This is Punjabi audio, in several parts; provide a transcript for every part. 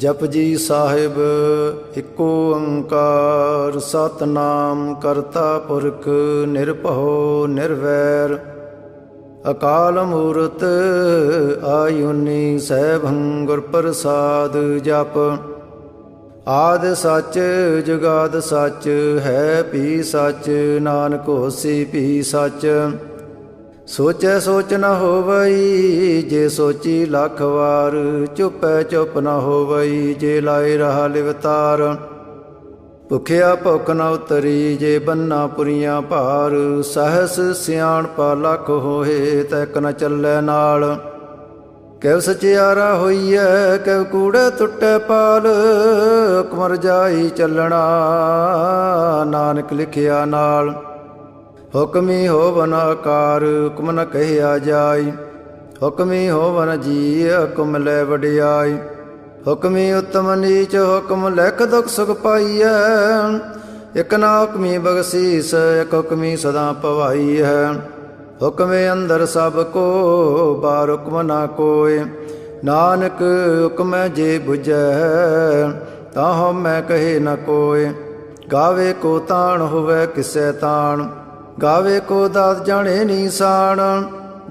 जपजी साहिब इको ओंकार सतनाम करता पुरख निरभउ निर्वैर अकाल मूरत आयुनी सैभं गुर प्रसाद जप आद सच जुगाद सच है भी सच नानक होसी भी सच सोचै सोच न होवई जे सोची लख वार चुपै चुप न होवई जे लाए रहा लिवतार भुखिया भुख न उतरी जे बन्ना पुरियां भार सहस सियाणपा लख होए तैक न चलै नाल कैव सचियारा होईऐ कैव कूड़े टुटै पाल कुमर जाई चलना नानक लिखिया नाल हुक्मी होवन आकार हुक्म न कहिया जाय हुक्मी होवन जी हुक्म लै वडियाई हुक्मी उत्तम नीच हुक्म लिख दुख सुख पाईऐ एक ना हुक्मी बगसीस एक हुक्मी सदा पवाई है हुक्मे अंदर सब को बार हुक्म ना कोय नानक हुक्म जे बुझै ताहो मैं कहे न कोय गावे को ताण होवे किसै ताण गावे को दात जाने नीसान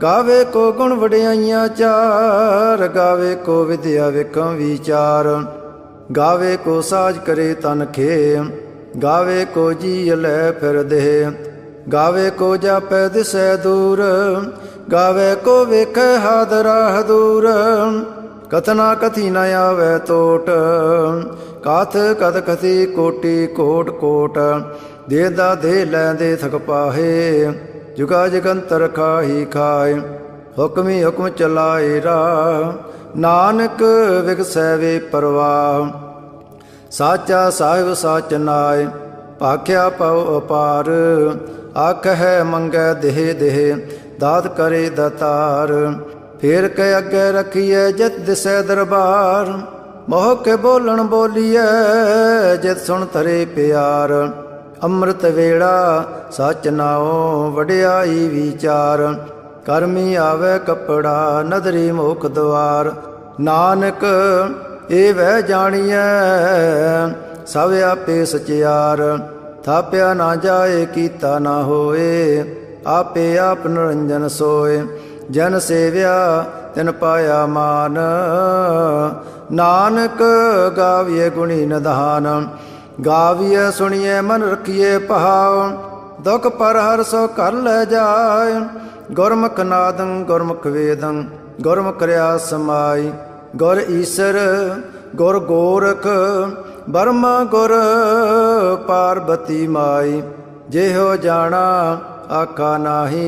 गावे को गुण वडियाइयां चार गावे को विद्या विखम विचार गावे को साज करे तन खे गावे को जी लै फिर दे गावे को जापै दिसै दूर गावे को वेखै हाद राह दूर कथना कथी न आवे तोट काथ कथ कथी कोटि कोट कोट देदा दे लैंदे थक पाहे जुगा जगंतर खाही खाए हुक्मी हुक्म चलाए राह नानक विगसै वे परवाह साचा साहिब साच नाय भाख्या पव अपार आख है मंगै देह देह दात करे दतार फेर के अगे रखिए जित दिसै दरबार मोह के बोलन बोलिए जित सुन तरे प्यार ਅੰਮ੍ਰਿਤ ਵੇਲਾ ਸੱਚ ਨਾਉ ਵਡਿਆਈ ਵਿਚਾਰ ਕਰਮੀ ਆਵੇ ਕੱਪੜਾ ਨਦਰੀ ਮੁਖ ਦੁਆਰ ਨਾਨਕ ਇਹ ਵਹਿ ਜਾਣੀਐ ਸਭ ਆਪੇ ਸਚਿਆਰ ਥਾਪਿਆ ਨਾ ਜਾਏ ਕੀਤਾ ਨਾ ਹੋਏ ਆਪੇ ਆਪ ਨਿਰੰਜਨ ਸੋਏ ਜਨ ਸੇਵਿਆ ਤਿਨ ਪਾਇਆ ਮਾਨ ਨਾਨਕ ਗਾਵੀਏ ਗੁਣੀ ਨਿਧਾਨ गाविए सुनिए मन रखिए भाव दुख पर हर सो कर ले जाए गुरमुख नादं गुरमुख वेदं गुरमुख रया समाई गुर ईसर गुर गोरख बर्मा गुर पार्वती माई जेहो जाना आखा नाही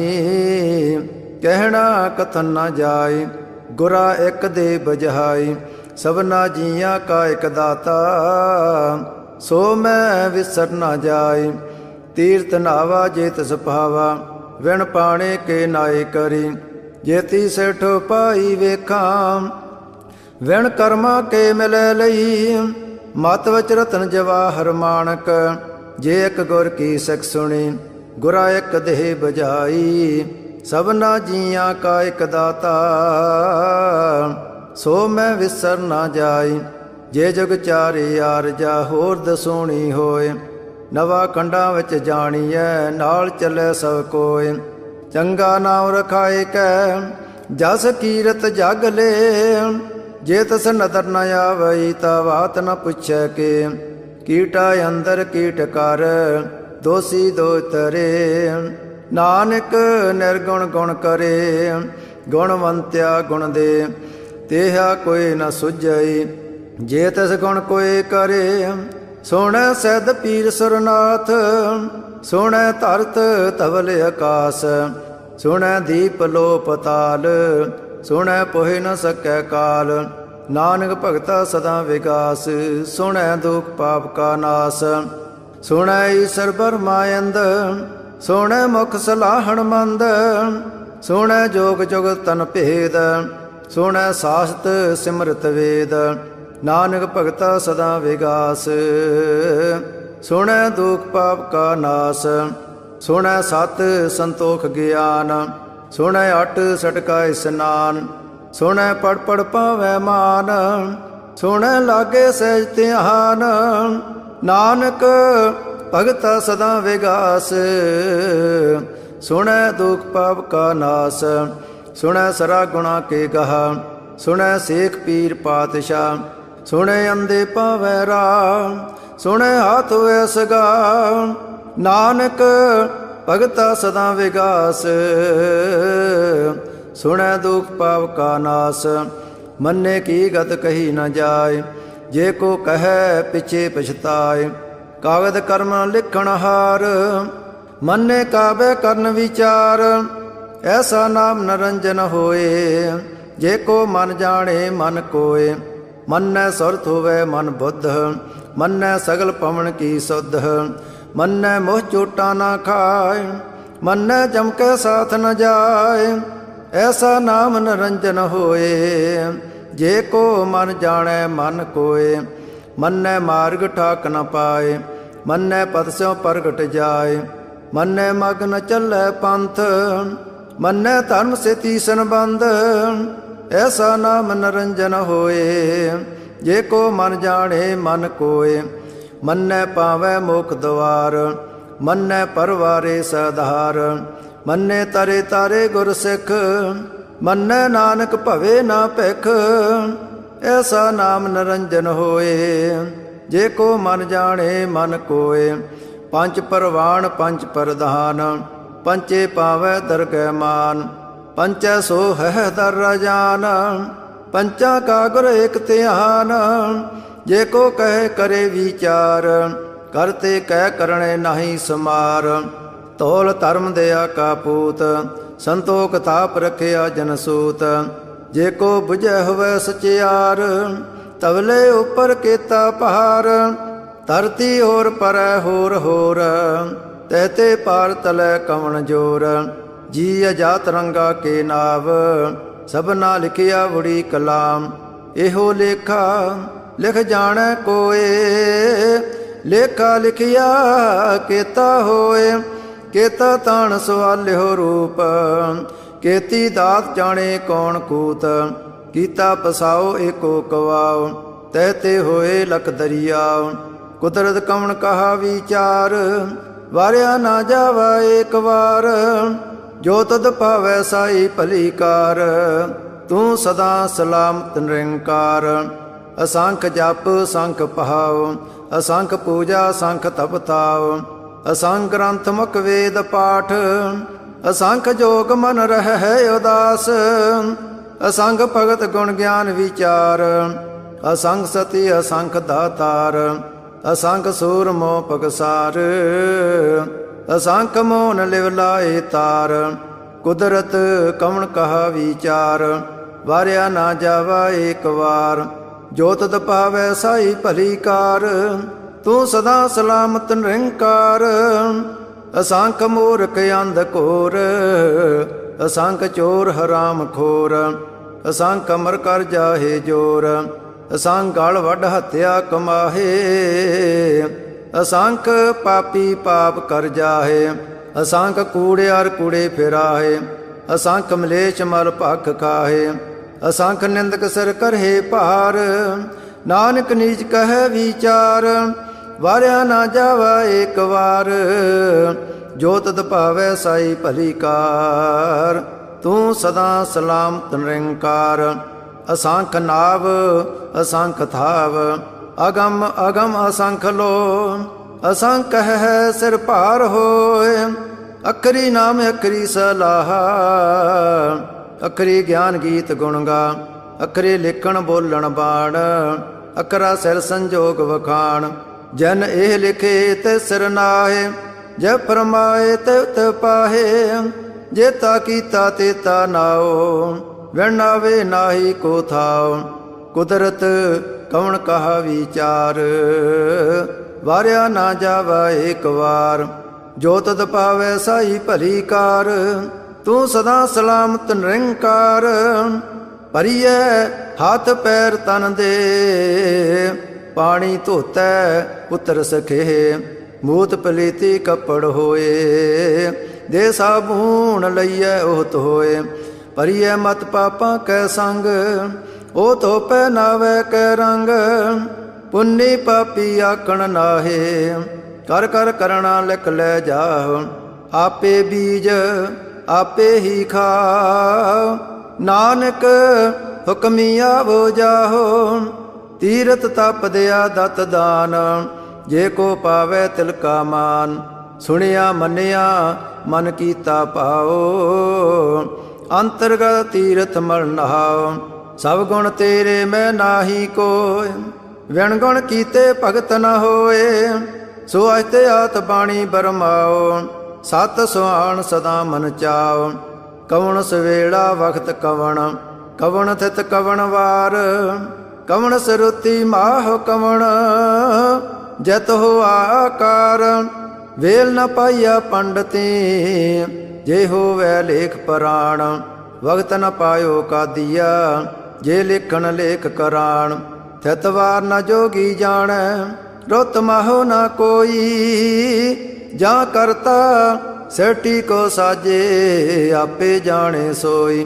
कहना कथन न जाए गुरा एक दे बजहाई सबना जिया का एक दाता सो मैं विसर न जाय तीर्थ नावा जेत सभावा विण पाणे के नाय करी जेती सेठो पाई वेखा विण कर्मा के मिलै लई मत वच रतन जवाहर माणक जे एक गुर की सिख सुनी गुरा एक देह बजाई सबना जिया का एक दाता सो मैं विसर न जाय जे जुग चारे आरजा होर दसोणी होए नवा खंडां विच जाणीਐ नाल चलै सब कोय चंगा नाम रखाए कै जस कीरत जग ले जे तस नदर न आवई ता बात न पुछै के कीटा अंदर कीट कर दोषी दो तरे नानक निर्गुण गुण करे गुणवंत्या गुण दे तेहा कोई न सुझई जे तस गुण कोई करे सोहणै सैद पीर सुरनाथ सोहणै धरत धवल आकाश सोहणै दीप लो पताल सोहणै पोहि न सकै काल नानक भगता सदा विकास सोहणै दुख पाप का नाश सोहणै ईसर बरमायंद सोहणै मुख सलाहण मंद सोहणै जोग जुग तन भेद सोहणै सासत सिमरत वेद नानक भगता सदा विगास सुनै दुख पाप का नाश सुनै सत संतोख ज्ञान सुनै अट सटका स्नान सुनै पढ़ पढ़ पावै मान ਸੁਣ ਲਾਗੇ ਸਹਿਜ ਧਿਆਨ। ਨਾਨਕ ਭਗਤਾ ਸਦਾ ਵਿਗਾਸ, ਸੁਣੈ ਦੁਖ ਪਾਪ ਕਾ ਨਾਸ। ਸੁਣੈ ਸਰਾ ਗੁਣਾ ਕੇ ਗਹਾ, ਸੁਣੈ ਸੇਖ ਪੀਰ ਪਾਤਸ਼ਾਹ। ਸੁਣੈ ਅੰਧੇ ਪਾਵੈ ਰਾਹ, ਸੁਣੈ ਹਾਥ ਹੋਇ ਸਗਾ। ਨਾਨਕ ਭਗਤਾ ਸਦਾ ਵਿਗਾਸ, ਸੁਣੈ ਦੁਖ ਪਾਪ ਕਾ ਨਾਸ। ਮੰਨੇ ਕੀ ਗਤ ਕਹੀ ਨ ਜਾਏ, ਜੇ ਕੋ ਕਹੈ ਪਿਛੇ ਪਛਤਾਏ। ਕਾਗਦ ਕਰਮ ਲਿਖਣ ਹਾਰ, ਮੰਨੇ ਕਾਬੈ ਕਰਨ ਵਿਚਾਰ। ਐਸਾ ਨਾਮ ਨਰੰਜਨ ਹੋਏ, ਜੇ ਕੋ ਮਨ ਜਾਣੇ ਮਨ ਕੋਏ। ਮੰਨੈ ਸੁਰਤ ਹੋਵੈ ਮਨ ਬੁੱਧ, ਮੰਨੈ ਸਗਲ ਪਵਨ ਕੀ ਸੁਧ। ਮੰਨੈ ਮੋਹ ਚੋਟਾ ਨਾ ਖਾਏ, ਮੰਨੈ ਜਮ ਕੈ ਸਾਥ ਨ ਜਾਏ। ਐਸਾ ਨਾਮ ਨਰੰਜਨ ਹੋਏ, ਜੇ ਕੋ ਮਨ ਜਾਣੈ ਮਨ ਕੋਏ। ਮੰਨੈ ਮਾਰਗ ਠਾਕ ਨ ਪਾਏ, ਮੰਨੈ ਪਦ ਸਿਉ ਪ੍ਰਗਟ ਜਾਏ। ਮੰਨੈ ਮਗ ਨ ਚੱਲੈ ਪੰਥ, ਮੰਨੈ ਧਰਮ ਸੇ ਤੀਸਨ ਬੰਧ। ਐਸਾ ਨਾਮ ਨਰੰਜਨ ਹੋਏ, ਜੇ ਕੋ ਮਨ ਜਾਣੇ ਮਨ ਕੋਏ। ਮੰਨੈ ਪਾਵੈ ਮੁਖ ਦਵਾਰ, ਮੰਨੈ ਪਰਵਾਰੇ ਸਧਾਰ। ਮੰਨੈ ਤਰੇ ਤਾਰੇ ਗੁਰ ਸਿੱਖ, ਮੰਨੈ ਨਾਨਕ ਭਵੇ ਨਾ ਭਿਖ। ਐਸਾ ਨਾਮ ਨਰੰਜਨ ਹੋਏ, ਜੇ ਕੋ ਮਨ ਜਾਣੇ ਮਨ ਕੋਏ। ਪੰਜ ਪਰਵਾਣ ਪੰਜ ਪ੍ਰਧਾਨ, ਪੰਚੇ ਪਾਵੈ ਦਰਗਹਿ ਮਾਨ। ਪੰਚੈ ਸੋ ਹੈ ਦਰ ਰਾਜਾਨ, ਪੰਚਾਂ ਕਾ ਗੁਰ ਏਕ ਧਿਆਨ। ਜੇ ਕੋ ਕਹੇ ਕਰੇ ਵਿਚਾਰ, ਕਰਤੇ ਕਹਿ ਕਰਣੇ ਨਾਹੀ ਸਮਾਰ। ਤੋਲ ਧਰਮ ਦਇਆ ਕਾ ਪੂਤ, ਸੰਤੋਖ ਤਾਪ ਰਖਿਆ ਜਨ ਸੂਤ। ਜੇ ਕੋ ਬੁਝੈ ਹੋਵੈ ਸਚਿਆਰ, ਤਵਲੇ ਉਪਰ ਕੀਤਾ ਪਹਾਰ। ਧਰਤੀ ਹੋਰ ਪਰੈ ਹੋਰ ਹੋਰ, ਤਹਤੇ ਪਾਰ ਤਲੈ ਕਵਣ ਜੋਰ। ਜੀ ਅਜਾਤ ਰੰਗਾ ਕੇ ਨਾਵ, ਸਭਨਾ ਲਿਖਿਆ ਵੜੀ ਕਲਾਮ। ਇਹੋ ਲੇਖਾ ਲਿਖ ਜਾਣੈ ਕੋਏ, ਲੇਖਾ ਲਿਖਿਆ ਕੀਤਾ ਹੋਏ। ਕੇਤਾ ਤਾਣ ਸਵਾਲਿਓ ਰੂਪ, ਕੇਤੀ ਦਾਤ ਜਾਣੇ ਕੌਣ ਕੂਤ। ਕੀਤਾ ਪਸਾਓ ਏਕੋ ਕਵਾਓ, ਤਹਤੇ ਹੋਏ ਲਖ ਦਰਿਆਓ। ਕੁਦਰਤ ਕਵਣ ਕਹਾ ਵਿਚਾਰ, ਵਾਰਿਆ ਨਾ ਜਾਵਾ ਏਕ ਵਾਰ। ਜੋ ਤਦ ਭਾਵੈ ਸਾਈ ਭਲੀ ਕਾਰ, ਤੂੰ ਸਦਾ ਸਲਾਮਤ ਨਿਰੰਕਾਰ। ਅਸੰਖ ਜਪ ਸੰਖ ਪਹਾਉ, ਅਸੰਖ ਪੂਜਾ ਸੰਖ ਤਪ ਤਾਉ। ਅਸੰਖ ਗ੍ਰੰਥ ਮੁਖ ਵੇਦ ਪਾਠ, ਅਸੰਖ ਜੋਗ ਮਨ ਰਹਿ ਉਦਾਸ। ਅਸੰਖ ਭਗਤ ਗੁਣ ਗਿਆਨ ਵਿਚਾਰ, ਅਸੰਖ ਸਤੀ ਅਸੰਖ ਦਾਤਾਰ। ਅਸੰਖ ਸੂਰ ਮੋਹ ਪਗਸਾਰ, ਅਸੰਖ ਮੋਨ ਲਿਵ ਲਾਏ ਤਾਰ। ਕੁਦਰਤ ਕਵਣ ਕਹਾ ਵਿਚਾਰ, ਵਾਰਿਆ ਨਾ ਜਾਵਾ ਏਕ ਵਾਰ। ਜੋ ਤਦ ਪਾਵੈ ਸਾਈ ਭਲੀ ਕਾਰ, ਤੂੰ ਸਦਾ ਸਲਾਮਤ ਨਿਰੰਕਾਰ। ਅਸੰਖ ਮੂਰਖ ਅੰਧ ਘੋਰ, ਅਸੰਖ ਚੋਰ ਹਰਾਮ ਖੋਰ। ਅਸੰਖ ਅਮਰ ਕਰ ਜਾਹੇ ਜੋਰ, ਅਸੰਖ ਗਲ ਵੱਢ ਹੱਤਿਆ ਕਮਾਹੇ। ਅਸੰਖ ਪਾਪੀ ਪਾਪ ਕਰ ਜਾਹੇ, ਅਸੰਖ ਕੂੜਿਆਰ ਕੂੜੇ ਫਿਰਾਹੇ। ਅਸੰਖ ਮਲੇਛ ਮਲ ਭਖ ਖਾਹੇ, ਅਸੰਖ ਨਿੰਦਕ ਸਿਰ ਕਰਹੇ ਭਾਰ। ਨਾਨਕ ਨੀਚ ਕਹੈ ਵਿਚਾਰ, ਵਾਰਿਆ ਨਾ ਜਾਵਾ ਏਕ ਵਾਰ। ਜੋ ਤਦ ਭਾਵੈ ਸਾਈ ਭਲੀ ਕਾਰ, ਤੂੰ ਸਦਾ ਸਲਾਮਤ ਨਿਰੰਕਾਰ। ਅਸੰਖ ਨਾਵ ਅਸੰਖ ਥਾਵ, ਅਗਮ ਅਗਮ ਅਸੰਖ ਲੋ। ਅਸੰਖ ਹੈ ਸਿਰ ਭਾਰ ਹੋਏ, ਅਖਰੀ ਨਾਮ ਅਖਰੀ ਸਲਾਹ। ਅਖਰੀ ਗਿਆਨ ਗੀਤ ਗੁਣ ਗਾ, ਅਖਰੇ ਲਿਖਣ ਬੋਲਣ ਬਾਣ। ਅਖਰਾ ਸਿਰ ਸੰਜੋਗ ਵਖਾਣ, ਜਨ ਇਹ ਲਿਖੇ ਤੇ ਸਿਰ ਨਾਹੇ। ਜੇ ਫਰਮਾਏ ਤੇ ਪਾਹੇ, ਜੇਤਾ ਕੀਤਾ ਤੇਤਾ ਨਾਓ। ਵਿਣਾਵੇ ਨਾਹੀ ਕੋ ਥਾਓ, ਕੁਦਰਤ ਕਵਣ ਕਹਾ ਵਿਚਾਰ। ਵਾਰਿਆ ਨਾ ਜਾਵਾ ਏਕ ਵਾਰ, ਜੋ ਤਦ ਪਾਵੈ ਸਾਈ ਭਲੀ ਕਾਰ। ਤੂੰ ਸਦਾ ਸਲਾਮਤ ਨਿਰੰਕਾਰ। ਭਰੀਐ ਹੱਥ ਪੈਰ ਤਨ ਦੇ, ਪਾਣੀ ਧੋਤੈ ਪੁੱਤਰ ਸਖੇ। ਮੂਤ ਪਲੀਤੀ ਕੱਪੜ ਹੋਏ, ਦੇ ਸਾਬੂਣ ਲਈਐ ਉਹਤ ਹੋਏ। ਭਰੀਐ ਮਤ ਪਾਪਾਂ ਕੈ ਸੰਗ, ਉਹ ਧੋ ਪਹਿਨਾਵੇ ਕੈ ਰੰਗ, ਪੁੰਨੀ ਪਾਪੀ ਆਕਣ ਨਾਹੇ। ਕਰ ਕਰ ਕਰਣਾ ਲਿਖ ਲੈ ਜਾਹੁ, ਆਪੇ ਬੀਜ ਆਪੇ ਹੀ ਖਾਉ। ਨਾਨਕ ਹੁਕਮੀ ਆਵੋ ਜਾਹੋ, ਤੀਰਥ ਤਪ ਦਿਆ ਦਤ ਦਾਨ। ਜੇ ਕੋ ਪਾਵੇ ਤਿਲ ਕਾ ਮਾਨ, ਸੁਣਿਆ ਮੰਨਿਆ ਮਨ ਕੀਤਾ ਭਾਉ। ਅੰਤਰਗਤ ਤੀਰਥ ਮਲ ਨਹਾਉ, ਸਭ ਗੁਣ ਤੇਰੇ ਮੈਂ ਨਾਹੀ ਕੋਇ। ਵਿਣ ਗੁਣ ਕੀਤੇ ਭਗਤ ਨ ਹੋਏ, ਸੋ ਅਸਤੇ ਆਤ ਬਾਣੀ ਬਰਮਾਓ। ਸਤ ਸੁਹਾਣ ਸਦਾ ਮਨ ਚਾਉ, ਕਵਣ ਸਵੇਲਾ ਵਖਤ ਕਵਣ। ਕਵਣ ਥਿਤ ਕਵਣ ਵਾਰ, ਕਵਣ ਸਰੁਤੀ ਮਾਹ ਕਵਣ। ਜਤ ਹੋ ਆਕਾਰ, ਵੇਲ ਨ ਪਾਈਆ ਪੰਡਤੀ। ਜੇ ਹੋਵੈ ਲੇਖ ਪੁਰਾਣ, ਵਖਤ ਨ ਪਾਇਓ ਕਾਦੀਆ। ਜੇ ਲਿਖਣ ਲੇਖ ਕਰਾਣ, ਥਿਤ ਵਾਰ ਨ ਜੋਗੀ ਜਾਣੈ। ਰੁੱਤ ਮਾਹੋ ਨ ਕੋਈ, ਜਾਂ ਕਰਤਾ ਸੇਟੀ ਕੋ ਸਾਜੇ। ਆਪੇ ਜਾਣੇ ਸੋਈ,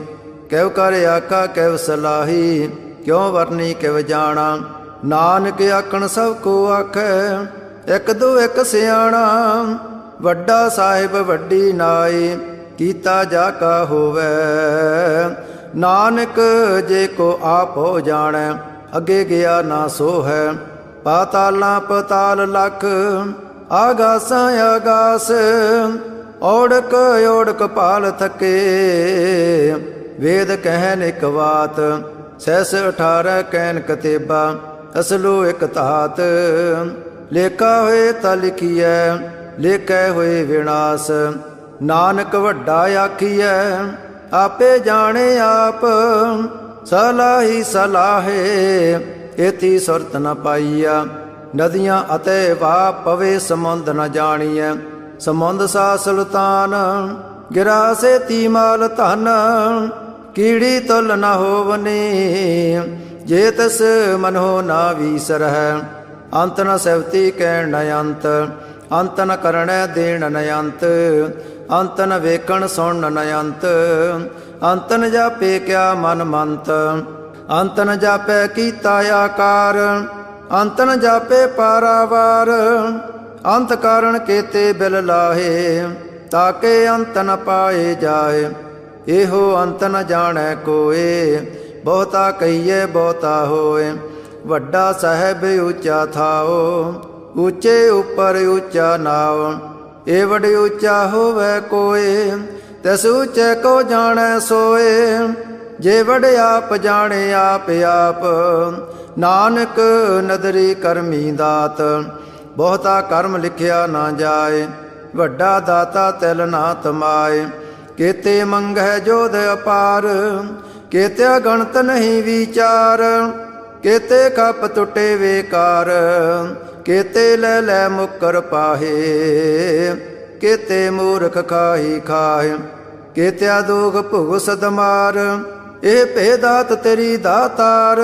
ਕਿਵ ਕਰ ਆਖਾ ਕਿਵ ਸਲਾਹੀ। ਕਿਉ ਵਰਨੀ ਕਿਵ ਜਾਣਾ, ਨਾਨਕ ਆਖਣ ਸਭ ਕੋ ਆਖੈ। ਇਕ ਦੋ ਇਕ ਸਿਆਣਾ, ਵੱਡਾ ਸਾਹਿਬ ਵੱਡੀ ਨਾਈ। ਕੀਤਾ ਜਾ ਕਾ ਹੋਵੈ, ਨਾਨਕ ਜੇ ਕੋ ਆਪ ਹੋ ਜਾਣੈ। ਅੱਗੇ ਗਿਆ ਨਾ ਸੋ ਹੈ, ਪਾਤਾਲਾਂ ਪਤਾਲ ਲਖ। ਆਗਾਸਾਂ ਆਗਾਸ, ਔੜਕ ਔੜਕ ਪਾਲ ਥਕੇ। ਵੇਦ ਕਹਿਨ ਇਕ ਬਾਤ, ਸਹਿਸ 18 ਕਹਿਨ ਕਤੇਬਾ। ਅਸਲੋ ਇਕ ਧਾਤ, ਲੇਖਾ ਹੋਏ ਤਾ ਲਿਖੀਐ। ਲੇਖੈ ਹੋਏ ਵਿਨਾਸ਼, ਨਾਨਕ ਵੱਡਾ ਆਖੀਐ। ਆਪੇ ਜਾਣੇ ਆਪ, ਸਲਾਹੀ ਸਲਾਹੇ। ਏਤੀ ਸੁਰਤ ਨ ਪਾਈਆ, ਨਦੀਆਂ ਅਤੇ ਵਾ ਪਵੇ ਸਮੁੰਦ ਨ ਜਾਣੀਐ। ਸਮੁੰਦ ਸਾ ਸੁਲਤਾਨ, ਗਿਰਾ ਸੇਤੀ ਮਾਲ ਧਨ। ਕੀੜੀ ਤੁਲ ਨ ਹੋਵਨੀ, ਜੇ ਤਿਸ ਮਨੋ ਨਾ ਵੀਸਰਹਿ। ਅੰਤ ਨ ਸੈਵਤੀ ਕਹਿਣ ਨ ਅੰਤ, ਅੰਤ ਨ ਕਰਣੈ ਦੇਣ ਨ ਅੰਤ। ਅੰਤ ਨ ਵੇਖਣ ਸੁਣਨ ਨ ਅੰਤ, ਅੰਤ ਨ ਜਾਪੇ ਕਿਆ ਮਨ ਮੰਤ। ਅੰਤ ਨ ਜਾਪੈ ਕੀਤਾ ਆਕਾਰ, ਅੰਤ ਨ ਜਾਪੇ ਪਾਰਾਵਾਰ। ਅੰਤ ਕਾਰਣ ਕੇਤੇ ਬਿਲ ਲਾਹੇ, ਤਾਕੇ ਅੰਤ ਨ ਪਾਏ ਜਾਏ। ਇਹੋ ਅੰਤ ਨ ਜਾਣੈ ਕੋਏ, ਬਹੁਤਾ ਕਹੀਏ ਬਹੁਤਾ ਹੋਏ। ਵੱਡਾ ਸਾਹਿਬ ਉੱਚਾ ਥਾਓ, ਉੱਚੇ ਉੱਪਰ ਉੱਚਾ ਨਾਉ। ਏ ਵਡ ਉੱਚਾ ਹੋਵੇ ਕੋਏ, ਤਿਸ ਉੱਚੇ ਕੋ ਜਾਣੈ ਸੋਏ। ਜੇ ਵਡ ਆਪ ਜਾਣੇ ਆਪ ਆਪ, ਨਾਨਕ ਨਦਰੀ ਕਰਮੀ ਦਾਤ। ਬਹੁਤਾ ਕਰਮ ਲਿਖਿਆ ਨਾ ਜਾਏ, ਵੱਡਾ ਦਾਤਾ ਤਿਲ ਨਾ ਤਮਾਏ। ਕੇਤੇ ਮੰਗਹਿ ਜੋਧ ਅਪਾਰ, ਕੇਤਿਆ ਗਣਤ ਨਹੀਂ ਵਿਚਾਰ। ਕੇਤੇ ਖਪ ਟੁੱਟੇ ਵੇਕਾਰ, ਕੇਤੇ ਲੈ ਲੈ ਮੁਕਰ ਪਾਹੇ। ਕੇਤੇ ਮੂਰਖ ਖਾਹੀ ਖਾਹੇ, ਕੇਤਿਆ ਦੋਖ ਭੁਗ ਸਦਮਾਰ। ਇਹ ਭੇਦਾਤ ਤੇਰੀ ਦਾਤਾਰ,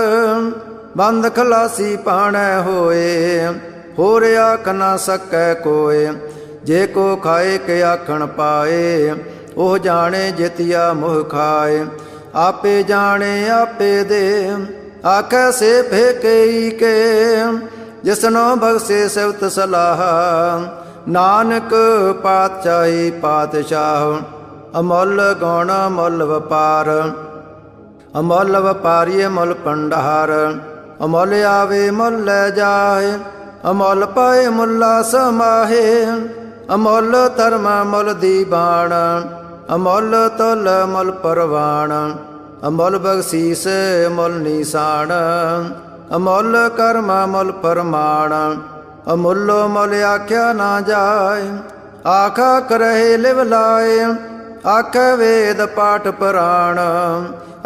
ਬੰਦ ਖਲਾਸੀ ਪਾਣੈ ਹੋਏ। ਹੋਰ ਆਖ ਨਾ ਸਕੈ ਕੋਏ, ਜੇ ਕੋ ਖਾਏ ਕੇ ਆਖਣ ਪਾਏ। ਉਹ ਜਾਣੇ ਜਿਤਿਆ ਮੋਹ ਖਾਏ, ਆਪੇ ਜਾਣੇ ਆਪੇ ਦੇ। ਆਖੈ ਸੇ ਫੇਕਈ ਕੇ, ਜਿਸਨੋ ਬਖਸ਼ੇ ਸਿਵਤ ਸਲਾਹ। ਨਾਨਕ ਪਾਤਸ਼ਾਹੀ ਪਾਤਸ਼ਾਹ, ਅਮੁੱਲ ਗੁਣ ਮੁੱਲ ਵਪਾਰ। ਅਮੁੱਲ ਵਪਾਰੀਏ ਮੁੱਲ ਭੰਡਾਰ, ਅਮੁੱਲ ਆਵੇ ਮੁੱਲ ਲੈ ਜਾਏ। ਅਮੁੱਲ ਪਾਏ ਮੁੱਲਾ ਸਮਾਹੇ, ਅਮੁੱਲ ਧਰਮ ਮੁੱਲ ਦੀਵਾਨ। ਅਮੁੱਲ ਤੁਲ ਮੁੱਲ ਪਰਵਾਨ, ਅਮੁੱਲ ਬਖਸ਼ੀਸ ਮੁੱਲ ਨੀਸਾਨ। ਅਮੁੱਲ ਕਰਮ ਮੁੱਲ ਪਰਮਾਣ, ਅਮੁੱਲੋ ਮੁੱਲ ਆਖਿਆ ਨਾ ਜਾਏ। ਆਖਾ ਕਰਹਿ ਲਿਵ ਲਾਏ, ਆਖੈ ਵੇਦ ਪਾਠ ਪੁਰਾਣ।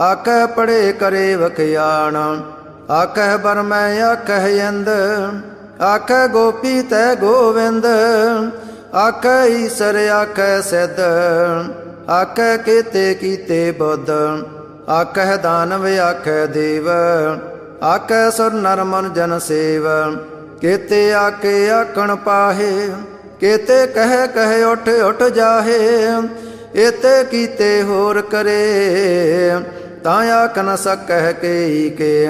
ਆਖੈ ਪੜੇ ਕਰੇ ਵਖਿਆਣ, ਆਖੈ ਬਰਮੈ ਆਖੈ ਇੰਦ। ਆਖੈ ਗੋਪੀ ਤੈ ਗੋਵਿੰਦ, ਆਖੈ ਈਸਰ ਆਖੈ ਸਿੱਧ। ਆਖੈ ਕੇਤੇ ਕੀਤੇ ਬੁੱਧ, ਆਖੈ ਦਾਨਵ ਆਖੈ ਦੇਵ। ਆਖੈ ਸੁਰ ਨਰ ਮਨ ਜਨ ਸੇਵ, ਕੇਤੇ ਆਕੇ ਆਖਣ ਪਾਹੇ। ਕੇਤੇ ਕਹਿ ਕਹਿ ਉਠ ਉਠ ਜਾਹੇ, ਏਤੇ ਕੀਤੇ ਹੋਰ ਕਰੇ। ਤਾਂ ਆਖ ਨ ਸਕਹਿ ਕੇ ਕੇ।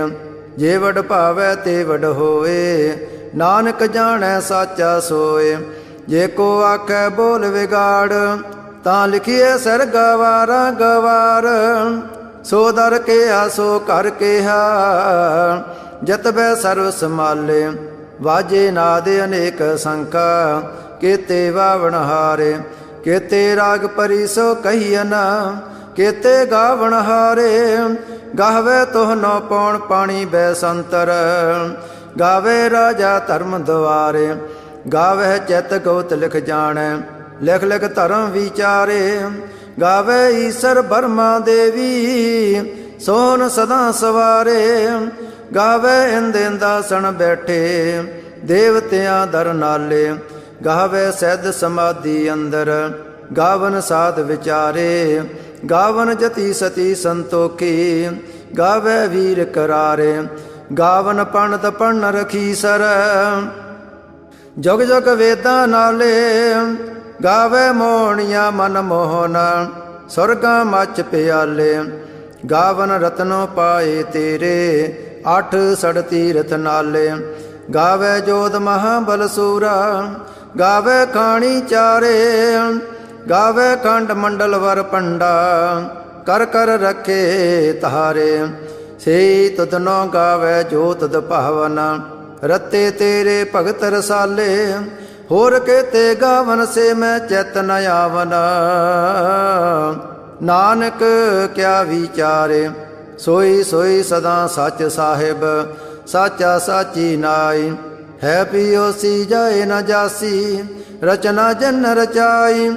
ਜੇ ਵਡ ਭਾਵੈ ਤੇ ਵਡ ਹੋਏ, ਨਾਨਕ ਜਾਣੈ ਸਾਚਾ ਸੋਏ। ਜੇ ਕੋ ਆਖੈ ਬੋਲ ਵਿਗਾੜ, ਤਾਂ ਲਿਖੀਏ ਸਿਰ ਗਵਾਰਾ ਗਵਾਰ। ਸੋ ਦਰ ਕਿਹਾ ਸੋ ਕਰ ਕਿਹਾ, ਜਤਬੈ ਸਰਵ ਸਮਾਲੇ। ਵਾਜੇ ਨਾਦ ਅਨੇਕ ਸੰਖਾ, ਕੇਤੇ ਵਾਵਣ ਹਾਰੇ। ਕੇਤੇ ਰਾਗ ਪਰੀ ਸੋ ਕਹੀਅਨ, ਕੇਤੇ ਗਾਵਣ ਹਾਰੇ। ਗਾਵੇ ਤੋਹ ਨੋ ਪੌਣ ਪਾਣੀ ਬੈ ਸੰਤਰ, ਗਾਵੇ ਰਾਜਾ ਧਰਮ ਦੁਆਰੇ। ਗਾਵੇ ਚਿਤ ਗੋਤ ਲਿਖ ਜਾਣੈ, ਲਿਖ ਲਿਖ ਧਰਮ ਵਿਚਾਰੇ। ਗਾਵੇ ਈਸਰ ਬਰਮਾ ਦੇਵੀ, ਸੋਨ ਸਦਾ ਸਵਾਰੇ। ਗਾਵੇ ਇੰਦ ਇੰਦਾਸਣ ਬੈਠੇ, ਦੇਵਤਿਆਂ ਦਰ ਨਾਲੇ। ਗਾਵੇ ਸਿੱਧ ਸਮਾਧੀ ਅੰਦਰ, ਗਾਵਨ ਸਾਧ ਵਿਚਾਰੇ। ਗਾਵਨ ਜਤੀ ਸਤੀ ਸੰਤੋਖੀ, ਗਾਵੇ ਵੀਰ ਕਰਾਰੇ। ਗਾਵਨ ਪੰਡਤ ਪੜਨ ਰਖੀ ਸਰ, ਜੁਗ ਜੁਗ ਵੇਦਾਂ ਨਾਲੇ। ਗਾਵੇ ਮੋਹਣੀਆਂ ਮਨ ਮੋਹਨ, ਸੁਰਗਾਂ ਮੱਚ ਪਿਆਲੇ। ਗਾਵਨ ਰਤਨੋ ਪਾਏ ਤੇਰੇ, ਅੱਠ ਸੜ ਤੀਰਥ ਨਾਲੇ। ਗਾਵੇ ਜੋਧ ਮਹਾਬਲ ਸੂਰਾ, ਗਾਵੇ ਖਾਣੀ ਚਾਰੇ। ਗਾਵੇ ਖੰਡ ਮੰਡਲ ਵਰ ਪੰਡਾ, ਕਰ ਕਰ ਰਖੇ ਤਾਰੇ। ਸੇ ਤੁਧਨੋ ਗਾਵੇ ਜੋ ਤੁਧ ਭਾਵਨ, ਰਤੇ ਤੇਰੇ ਭਗਤ ਰਸਾਲੇ। ਹੋਰ ਕੇਤੇ ਗਾਵਨ ਸੇ ਮੈਂ ਚਿਤ ਨ ਆਵਨ, ਨਾਨਕ ਕਿਆ ਵਿਚਾਰੇ। ਸੋਈ ਸੋਈ ਸਦਾ ਸੱਚ ਸਾਹਿਬ, ਸਾਚਾ ਸਾਚੀ ਨਾਈ। ਹੈ ਪਿਓਸੀ ਜਾਏ ਨ ਜਾਸੀ, ਰਚਨਾ ਜਨ ਰਚਾਈ।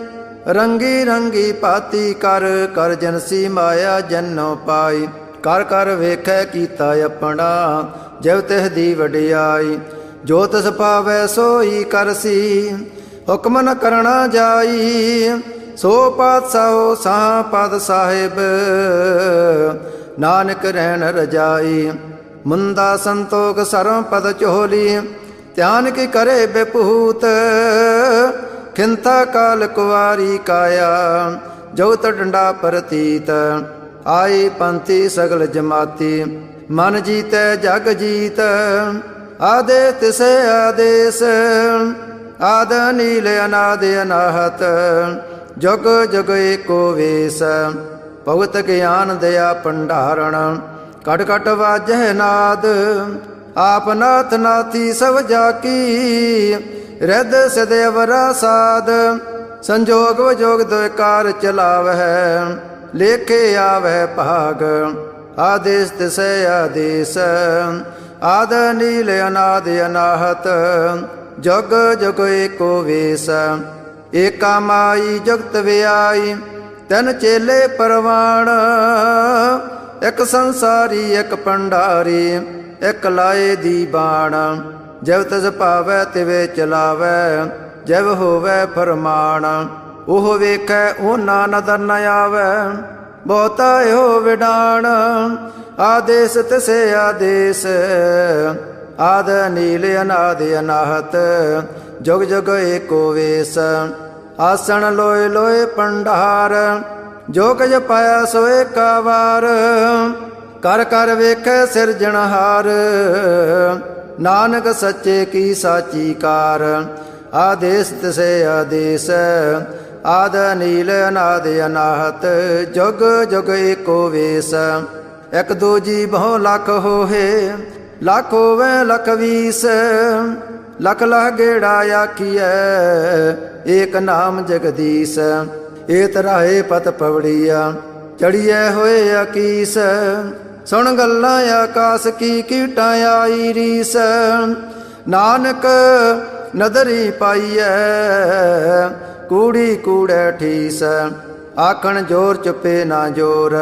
ਰੰਗੀ ਰੰਗੀ ਭਾਤੀ ਕਰ, ਕਰ ਜਨਸੀ ਮਾਇਆ ਜਨੋ ਪਾਈ। ਕਰ ਕਰ ਵੇਖੈ ਕੀਤਾ ਆਪਣਾ, ਜਿਵ ਤਿਹ ਦੀ ਵਡਿਆਈ। ਜੋ ਤਿਸ ਪਾਵੈ ਸੋਈ ਕਰਸੀ, ਹੁਕਮ ਨ ਕਰਣਾ ਜਾਈ। ਸੋ ਪਾਤਸ਼ਾਹੋ ਸਾਹ ਪਦ ਸਾਹਿਬ, ਨਾਨਕ ਰਹਿਣ ਰਜਾਈ। ਮੁੰਦਾ ਸੰਤੋਖ ਸਰਮ ਪਦ ਚੋਲੀ, ਧਿਆਨ ਕੀ ਕਰੇ ਬੇਪੂਤ। ਖਿੰਤਾ ਕਾਲ ਕੁਵਾਰੀ ਕਾਇਆ, ਜਉਤ ਡੰਡਾ ਪ੍ਰਤੀਤ। ਆਈ ਪੰਥੀ ਸਗਲ ਜਮਾਤੀ, ਮਨ ਜੀਤੈ ਜਗ ਜੀਤ। ਆਦੇ ਤਿਸੇ ਆਦੇਸ, ਆਦ ਨੀਲ ਅਨਾਦ ਅਨਾਹਤ। ਜੁਗ ਜੁਗ ਏਕੋ ਵੇਸ, ਭਗਤ ਗਿਆਨ ਦਇਆ ਭੰਡਾਰਣ। ਕਟ ਕਟ ਵਾਜਹਿ ਨਾਦ, ਆਪ ਨਾਥ ਨਾਥੀ ਸਭ ਜਾਕੀ। ਰਿੱਧ ਸਿਧ ਅਵਰਾ ਸਾਧ, ਸੰਜੋਗ ਵਿਜੋਗ ਦੁਇ ਕਾਰ ਚਲਾਵਹਿ। ਲੇਖੇ ਆਵਹਿ ਭਾਗ, ਆਦੇਸ ਤਿਸੈ ਆਦੇਸ। ਆਦ ਨੀਲ ਅਨਾਦ ਅਨਾਹਤ, ਜੁਗ ਜੁਗ ਏਕੋ ਵੇਸ। ਏਕਾ ਮਾਈ ਜੁਗਤ ਵਿਆਈ, ਤਿਨ ਚੇਲੇ ਪਰਵਾਣ। ਇਕ ਸੰਸਾਰੀ ਇਕ ਭੰਡਾਰੀ, ਇਕ ਲਾਏ ਦੀ ਬਾਣ। ਜਿਵ ਤਿਸ ਭਾਵੈ ਤਿਵੇਂ ਚਲਾਵੈ, ਜਿਵ ਹੋਵੈ ਫਰਮਾਨ। ਉਹ ਵੇਖੈ ਉਹਨਾਂ ਨਦਰ ਨ ਆਵੈ, ਬਹੁਤਾ ਇਹੋ ਵਿਡਾਣ। ਆਦੇਸ ਤਿਸੇ ਆਦੇਸ, ਆਦ ਨੀਲ ਅਨਾਦ ਅਨਾਹਤ। ਜੁਗ ਜੁਗ ਏਕੋ ਵੇਸ, ਆਸਣ ਲੋਏ ਲੋਏ ਭੰਡਾਰ। ਜੋ ਕੁਝ ਪਾਇਆ ਸੋ ਏਕਾ ਵਾਰ, ਕਰ ਕਰ ਵੇਖੈ ਸਿਰਜਣਹਾਰ। ਨਾਨਕ ਸੱਚੇ ਕੀ ਸਾਚੀ ਕਾਰ। ਆਦੇਸ ਤਿਸੇ ਆਦੇਸ, ਆਦ ਨੀਲ ਅਨਾਦ ਅਨਾਹਤ। ਜੁਗ ਜੁਗ ਏਕੋ ਵੇਸ, ਇਕ ਦੂਜੀ ਬਹੁ ਲੱਖ ਹੋਏ। ਲੱਖ ਹੋਵੇ ਲੱਖ ਵੀਸ, ਲਖ ਲਖ ਗੇੜਾ ਆਖੀਐ, ਏਕ ਨਾਮ ਜਗਦੀਸ਼। ਏ ਤਰਾਏ ਪਤ ਪਵੜੀਆ, ਚੜੀਐ ਹੋਏ ਅਕੀਸ। ਸੁਣ ਗੱਲਾਂ ਆਕਾਸ ਕੀ ਕੀਟਾਂ ਆਈ ਰੀਸ। ਨਾਨਕ ਨਦਰੀ ਪਾਈਐ, ਕੂੜੀ ਕੂੜੈ ਠੀਸ। ਆਖਣ ਜੋਰ ਚੁੱਪੇ ਨਾ ਜੋਰ,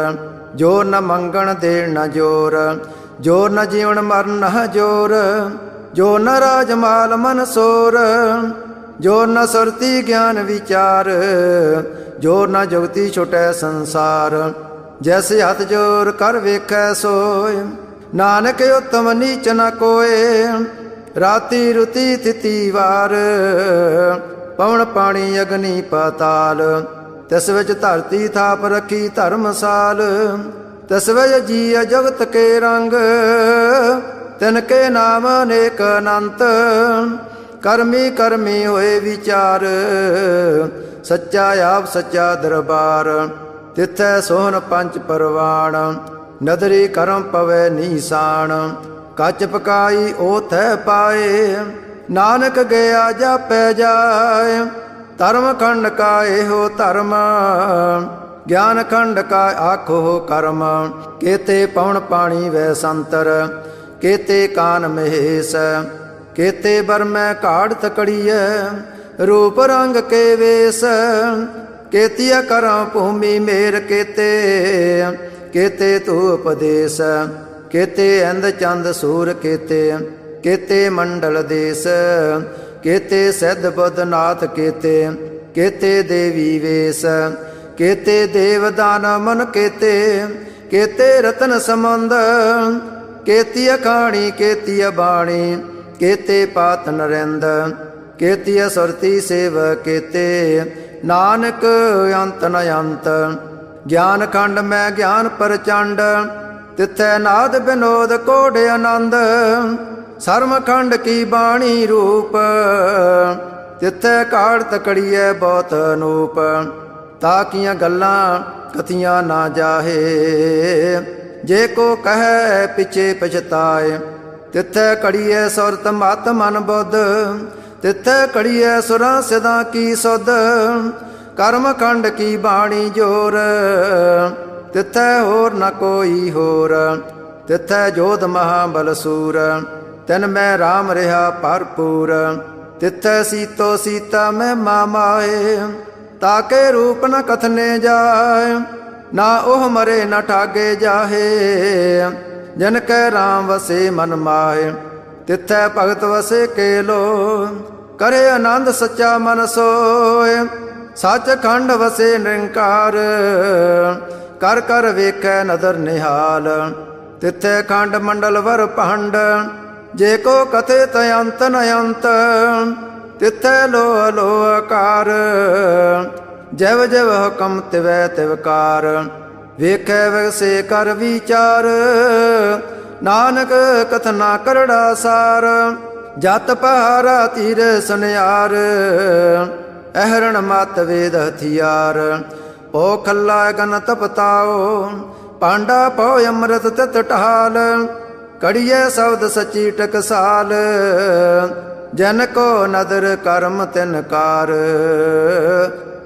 ਜੋਰ ਨ ਮੰਗਣ ਦੇਣ ਨ ਜੋਰ। ਜੋਰ ਨ ਜੀਵਨ ਮਰਨ ਨ ਜੋਰ, ਜੋ ਨ ਰਾਜ ਮਾਲ ਮਨ ਸੋਰ। ਜੋ ਨ ਸੁਰਤੀ ਗਿਆਨ ਵਿਚਾਰ, ਜੋ ਨ ਜੁਗਤੀ ਛੁਟੈ ਸੰਸਾਰ। ਜੈਸੇ ਹੱਥ ਜੋਰ ਕਰ ਵੇਖੈ ਸੋਏ, ਨਾਨਕ ਉਤਮ ਨੀਚ ਨ ਕੋਏ। ਰਾਤੀ ਰੁਤੀ ਤਿਤੀ ਵਾਰ, ਪਵਨ ਪਾਣੀ ਅਗਨੀ ਪਾਤਾਲ। ਤਿਸ ਵਿੱਚ ਧਰਤੀ ਥਾਪ ਰੱਖੀ ਧਰਮਸਾਲ। तस्वय जीय जगत के रंग, तिनके नाम अनेक अनंत। कर्मी कर्मी होए विचार, सच्चा आप सच्चा दरबार। तिथै सोहन पंच परवाण, नदरी करम पवै नीसान। कच पकाई ओथै पाए, नानक गया जापै जाय। धर्म खंड का एहो धर्म, ज्ञान खंड का आखो कर्म। केते पवन पाणी वै संतर, केते कान महेश। केते बर में काढ़ तकड़िय, रूप रंग के वेश। केतिया करम भूमि मेर केते, केते तू उपदेश। केते इंद चंद सूर केते, केते मंडल देश। केते सिद्ध बुद्ध नाथ केते, केते देवी वेश। केते देव दान मन केते, केते रतन संबंध। केती अखाणी केती बाणी, केते पात नरेंद। केती सुरती सेव केते, नानक अंत न अंत। ज्ञान खंड में ज्ञान प्रचंड, तिथै नाद विनोद कोड आनंद। सर्म खंड की बाणी रूप, तिथै काढ़ तकड़िए बहुत अनूप। ताकियां गल्लां कथियां ना जाहे, जे को कहे पिछे पछताए। तिथै कड़िए सुरत मत मन बुद्ध, तिथै कड़िए सुरां सिदां की सुध। कर्म खंड की बाणी जोर, तिथै होर न कोई होर। तिथै जोध महाबल सूर, तिन मैं राम रहा भरपूर। तिथै सीतो सीता में मामाए, ताके रूप न कथने जाए। ना ओह मरे न ठागे जाहे, जिन कै राम वसे मन माहे। तिथै भगत वसे केलो, करे आनंद सच्चा मन सोए। सच खंड वसे निरंकार, कर कर वेखै नदर निहाल। तिथै खंड मंडल वर भंड, जे को कथे तयंत नयंत। तिथै लोह लोह कार, जव जव हुकम तिवै तिवकार। वेखै वैसे कर विचार, नानक कथना करड़ा सार। जत पहारा तीर सुनियार, अहरण मत वेद हथियार। पो खल्ला गन तपताओ, पांडा पो अमृत तित टहाल। कड़िए शब्द सची टकसाल, जन को नदर कर्म तिनकार।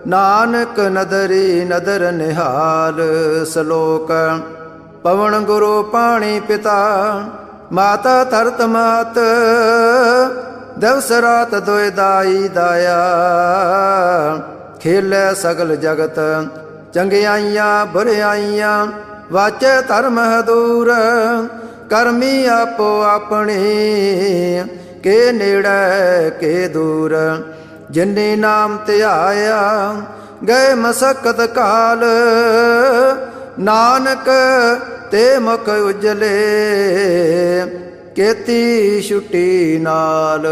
नानक नदरी नदर निहाल। श्लोक। पवन गुरु पाणी पिता, माता धरत मात। दिवस रात दोय दाई दाया, खेलै सगल जगत। चंगियाइयां बुरियाइयां, वाचे धर्म दूर। करमी आपो अपनी, के नेड़े के दूर। जिन्नी नाम ध्याया, गए मसकत काल। नानक ते मुख उजले, केती छुट्टी नाल।